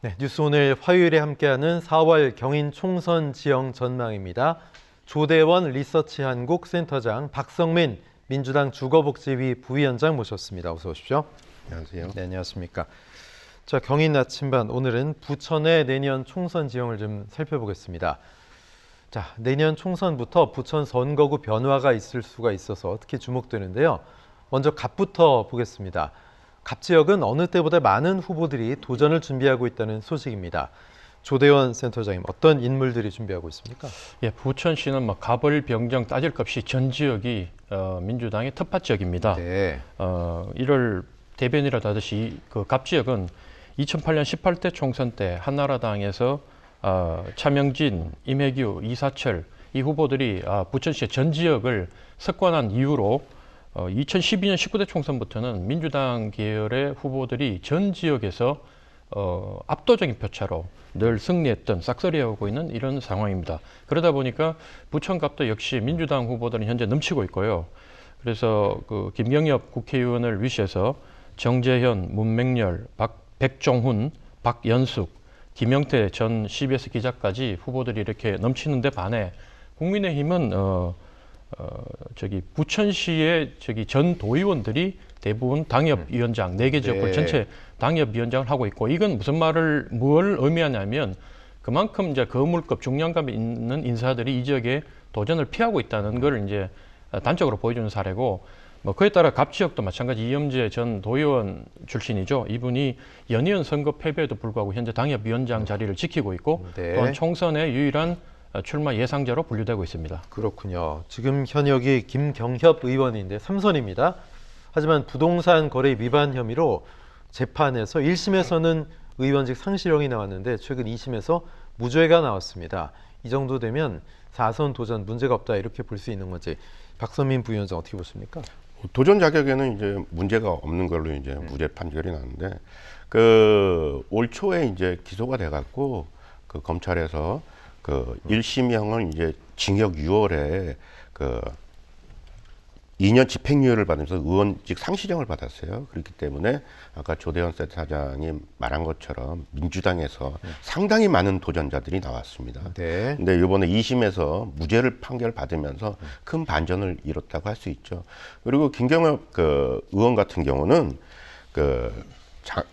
네, 뉴스 오늘 화요일에 함께하는 4월 경인 총선 지형 전망입니다. 조대원 리서치 한국 센터장, 박성민 민주당 주거복지위 부위원장 모셨습니다. 어서 오십시오. 안녕하세요. 네, 안녕하십니까. 자, 경인 나침반 오늘은 부천의 내년 총선 지형을 좀 살펴보겠습니다. 자, 내년 총선부터 부천 선거구 변화가 있을 수가 있어서 특히 주목되는데요. 먼저 갑부터 보겠습니다. 갑 지역은 어느 때보다 많은 후보들이 도전을 준비하고 있다는 소식입니다. 조대원 센터장님, 어떤 인물들이 준비하고 있습니까? 예, 부천시는 뭐 갑을 병정 따질 것 없이 전 지역이 민주당의 텃밭 지역입니다. 네. 이를 대변이라도 하듯이 그 갑 지역은 2008년 18대 총선 때 한나라당에서 차명진, 임혜규, 이사철 이 후보들이 부천시의 전 지역을 석권한 이유로 2012년 19대 총선부터는 민주당 계열의 후보들이 전 지역에서 압도적인 표차로 늘 승리했던 싹쓸이하고 있는 이런 상황입니다. 그러다 보니까 부천갑도 역시 민주당 후보들은 현재 넘치고 있고요. 그래서 그 김경엽 국회의원을 위시해서 정재현, 문맹렬, 백종훈, 박연숙, 김영태 전 CBS 기자까지 후보들이 이렇게 넘치는데 반해 국민의힘은 부천시의 전 도의원들이 대부분 당협위원장 4개 지역구 전체 당협위원장을 하고 있고, 이건 뭘 의미하냐면 그만큼 이제 거물급 중량감 있는 인사들이 이 지역에 도전을 피하고 있다는 걸 이제 단적으로 보여주는 사례고, 뭐 그에 따라 갑 지역도 마찬가지. 이염재 전 도의원 출신이죠. 이분이 연이은 선거 패배에도 불구하고 현재 당협위원장 자리를 지키고 있고, 또한 총선의 유일한 출마 예상자로 분류되고 있습니다. 그렇군요. 지금 현역이 김경협 의원인데 3선입니다. 하지만 부동산 거래 위반 혐의로 재판에서 1심에서는 의원직 상실형이 나왔는데 최근 2심에서 무죄가 나왔습니다. 이 정도 되면 4선 도전 문제가 없다 이렇게 볼 수 있는 건지, 박선민 부위원장 어떻게 보십니까? 도전 자격에는 이제 문제가 없는 걸로 이제 무죄 판결이 났는데, 올 초에 이제 기소가 돼갖고 그 검찰에서 그 1심형을 이제 징역 6월에 그 2년 집행유예를 받으면서 의원직 상실형을 받았어요. 그렇기 때문에 아까 조대원 센터장이 말한 것처럼 민주당에서 상당히 많은 도전자들이 나왔습니다. 네. 근데 이번에 2심에서 무죄를 판결을 받으면서 큰 반전을 이뤘다고 할 수 있죠. 그리고 김경엽 그 의원 같은 경우는 그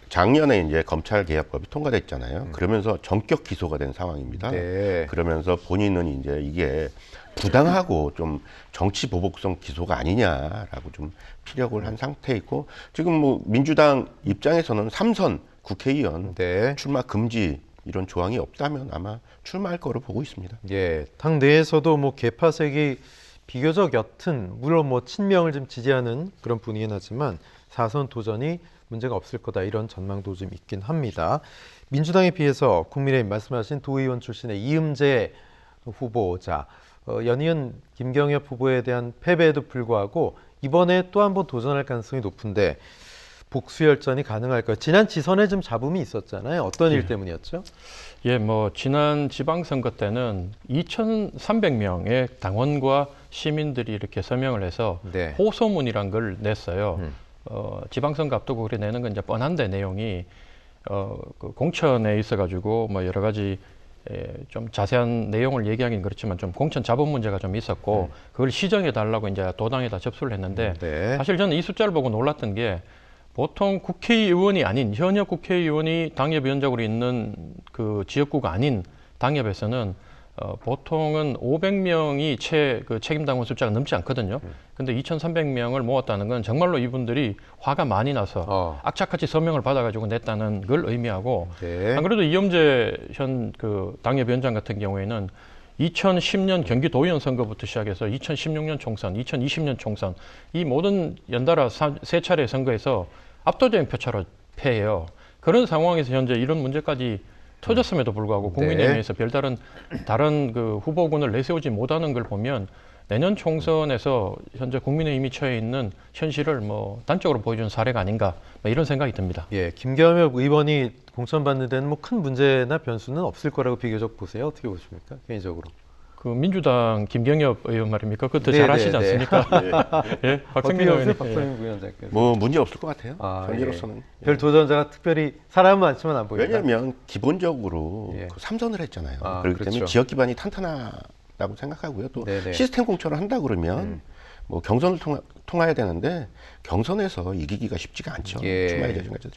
작년에 이제 검찰 개혁법이 통과됐잖아요. 그러면서 전격 기소가 된 상황입니다. 네. 그러면서 본인은 이제 이게 부당하고 좀 정치 보복성 기소가 아니냐라고 좀 피력을 한 상태이고, 지금 뭐 민주당 입장에서는 3선 국회의원 출마 금지 이런 조항이 없다면 아마 출마할 거로 보고 있습니다. 예, 당 내에서도 뭐 계파색이 비교적 옅은, 물론 뭐 친명을 좀 지지하는 그런 분위기는 하지만 4선 도전이 문제가 없을 거다 이런 전망도 좀 있긴 합니다. 민주당에 비해서 국민의힘 말씀하신 도의원 출신의 이음재 후보자, 연이은 김경엽 후보에 대한 패배에도 불구하고 이번에 또 한 번 도전할 가능성이 높은데 복수열전이 가능할까요? 지난 지선에 좀 잡음이 있었잖아요. 어떤 일 때문이었죠? 예, 뭐 지난 지방선거 때는 2,300명의 당원과 시민들이 이렇게 서명을 해서 호소문이란 걸 냈어요. 지방선거 앞두고 그래 내는 건 이제 뻔한데, 내용이 그 공천에 있어가지고 뭐 여러 가지 좀 자세한 내용을 얘기하기는 그렇지만 좀 공천 자본 문제가 좀 있었고, 그걸 시정해 달라고 이제 도당에다 접수를 했는데, 사실 저는 이 숫자를 보고 놀랐던 게, 보통 국회의원이 아닌, 현역 국회의원이 당협위원장으로 있는 그 지역구가 아닌 당협에서는 보통은 500명이 그 책임당원 숫자가 넘지 않거든요. 근데 2,300명을 모았다는 건 정말로 이분들이 화가 많이 나서 악착같이 서명을 받아가지고 냈다는 걸 의미하고, 안 그래도 이염재 현 그 당협위원장 같은 경우에는 2010년 경기도의원 선거부터 시작해서 2016년 총선, 2020년 총선, 이 모든 연달아 3차례 선거에서 압도적인 표차로 패해요. 그런 상황에서 현재 이런 문제까지 터졌음에도 불구하고 국민의힘에서 별다른 다른 그 후보군을 내세우지 못하는 걸 보면, 내년 총선에서 현재 국민의힘이 처해 있는 현실을 뭐 단적으로 보여주는 사례가 아닌가, 뭐 이런 생각이 듭니다. 예, 김경엽 의원이 공천받는 데는 뭐 큰 문제나 변수는 없을 거라고 비교적 보세요. 어떻게 보십니까? 개인적으로. 그 민주당 김경엽 의원 말입니까? 그것도 네, 잘하시지 네, 네. 않습니까? 예, 박성민 의원님. 박성민 부위원장께서. 뭐 문제 없을 것 같아요. 아, 현재로서는. 예. 별 도전자가 특별히 사람은 많지만 안 보인다. 왜냐하면 기본적으로 예. 그 3선을 했잖아요. 아, 그렇기 그렇죠. 때문에 지역 기반이 탄탄하다고 생각하고요. 또 네네. 시스템 공천을 한다 그러면 뭐 경선을 통해야 되는데 경선에서 이기기가 쉽지가 않죠. 예. 출마의 자질까지.